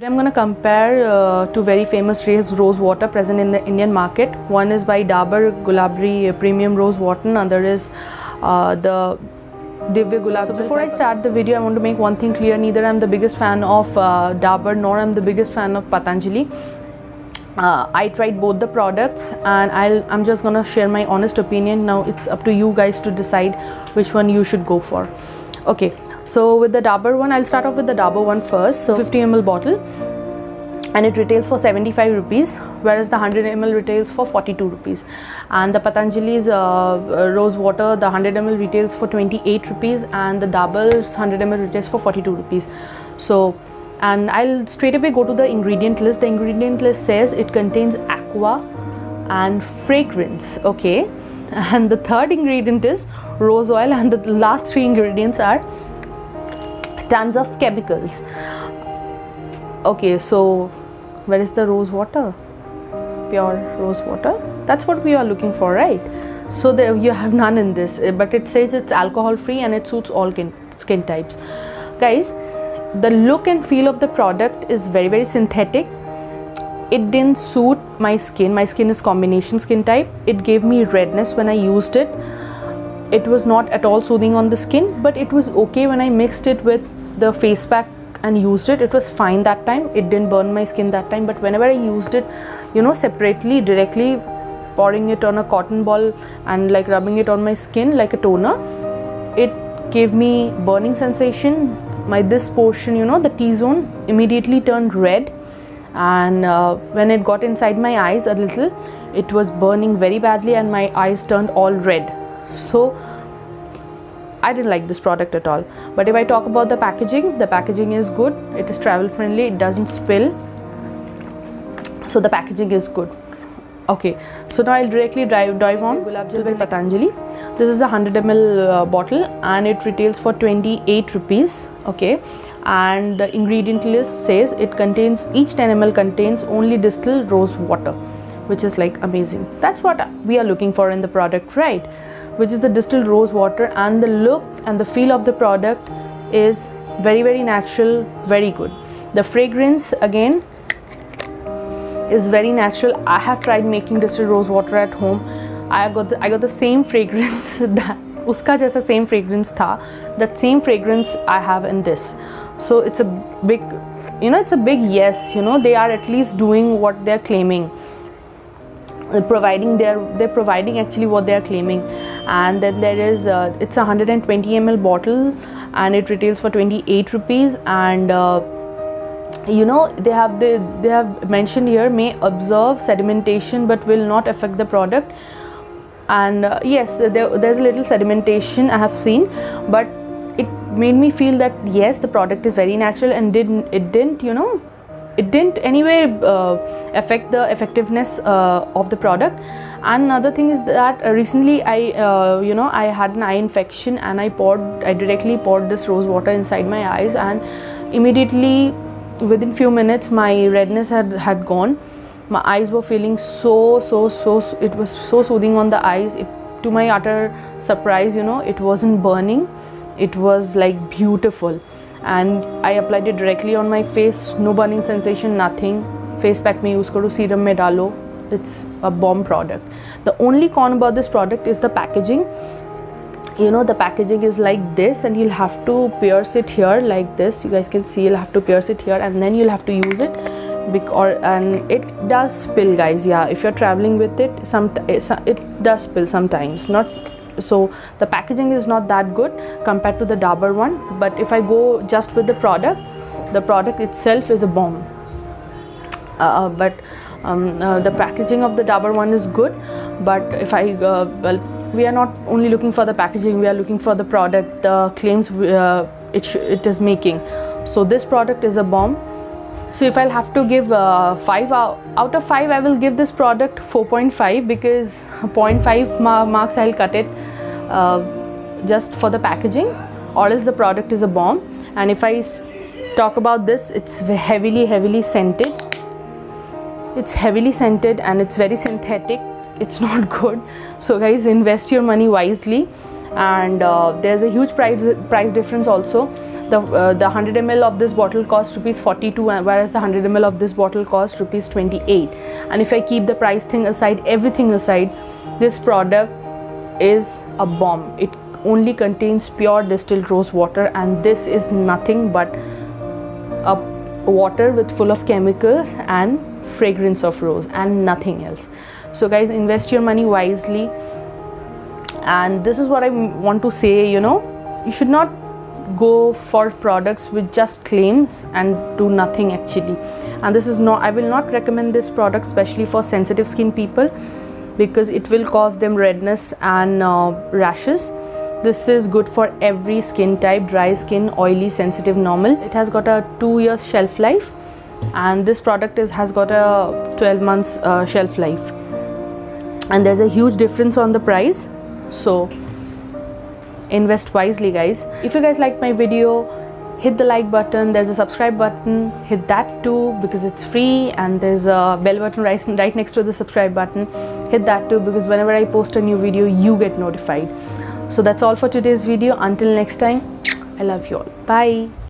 Today I'm going to compare two very famous rose water present in the Indian market. One is by Dabur Gulabri Premium Rose Water, other is the Divya Gulab. So before I start the video, I want to make one thing clear: neither I'm the biggest fan of Dabur nor I'm the biggest fan of Patanjali. I tried both the products and I'm just gonna share my honest opinion. Now it's up to you guys to decide which one you should go for. Okay, so with the Dabur one, I'll start off with the Dabur one first. So 50 ml bottle, and it retails for 75 rupees, whereas the 100 ml retails for 42 rupees. And the Patanjali's rose water, the 100 ml retails for 28 rupees, and the Dabur's 100 ml retails for 42 rupees. So, and I'll straight away go to the ingredient list. The ingredient list says it contains aqua and fragrance. Okay, and the third ingredient is rose oil, and the last three ingredients are tons of chemicals. Okay, so where is the rose water? Pure rose water, that's what we are looking for, right? So there you have none in this, but it says it's alcohol free and it suits all skin types. Guys, the look and feel of the product is very synthetic. It didn't suit my skin. My skin is combination skin type. It gave me redness when I used it. It was not at all soothing on the skin, but it was okay when I mixed it with the face pack and used it. It was fine that time. It didn't burn my skin that time, but whenever I used it, you know, separately, directly pouring it on a cotton ball and like rubbing it on my skin like a toner, it gave me burning sensation. This portion, you know, the T-zone immediately turned red, and when it got inside my eyes a little, it was burning very badly and my eyes turned all red. So I didn't like this product at all. But if I talk about the packaging is good. It is travel friendly, it doesn't spill, so the packaging is good. Okay, so now I'll directly dive on Gulab Jal by Patanjali. This is a 100 ml bottle and it retails for 28 rupees. Okay, and the ingredient list says it contains, each 10 ml contains only distilled rose water, which is like amazing. That's what we are looking for in the product, right? Which is the distilled rose water, and the look and the feel of the product is very natural, very good. The fragrance again is very natural. I have tried making distilled rose water at home. I got the same fragrance that uska jaisa same fragrance tha. That same fragrance I have in this. So it's a big, you know, it's a big yes. You know, they are at least doing what they're claiming. They're providing actually what they are claiming. And then there is it's a 120 ml bottle and it retails for 28 rupees, and you know, they have mentioned here may observe sedimentation but will not affect the product. And yes, there's a little sedimentation I have seen, but it made me feel that yes, the product is very natural and it didn't anyway affect the effectiveness of the product. And another thing is that recently I had an eye infection, and I directly poured this rose water inside my eyes, and immediately within few minutes my redness had gone. My eyes were feeling so it was so soothing on the eyes. To my utter surprise, you know, it wasn't burning, it was like beautiful. And I applied it directly on my face, no burning sensation, nothing. Face pack mein use karo, serum mein dalo. It's a bomb product. The only con about this product is the packaging. You know, the packaging is like this, and you'll have to pierce it here like this. You guys can see, you'll have to pierce it here and then you'll have to use it. And it does spill, guys. Yeah, if you're traveling with it, it does spill sometimes. Not so the packaging is not that good compared to the Dabur one. But if I go just with the product itself is a bomb. But the packaging of the Dabur one is good. But if I we are not only looking for the packaging, we are looking for the product, the claims it is making. So this product is a bomb. So if I'll have to give 5 out of 5, I will give this product 4.5, because 0.5 marks I'll cut it just for the packaging, or else the product is a bomb. And if I talk about this, it's heavily scented. It's heavily scented and it's very synthetic. It's not good. So guys, invest your money wisely. And there's a huge price difference also. The 100 ml of this bottle costs rupees 42, whereas the 100 ml of this bottle costs rupees 28. And if I keep the price thing aside, everything aside, this product is a bomb. It only contains pure distilled rose water, and this is nothing but a water with full of chemicals and fragrance of rose and nothing else. So guys, invest your money wisely. And this is what I want to say, you know, you should not go for products with just claims and do nothing actually. And this is not, I will not recommend this product especially for sensitive skin people, because it will cause them redness and rashes. This is good for every skin type: dry skin, oily, sensitive, normal. It has got a 2-year shelf life, and this product has got a 12 months shelf life, and there's a huge difference on the price. So invest wisely, guys. If you guys like my video, hit the like button. There's a subscribe button, hit that too because it's free, and there's a bell button right next to the subscribe button. Hit that too because whenever I post a new video, you get notified. So that's all for today's video. Until next time, I love you all. Bye.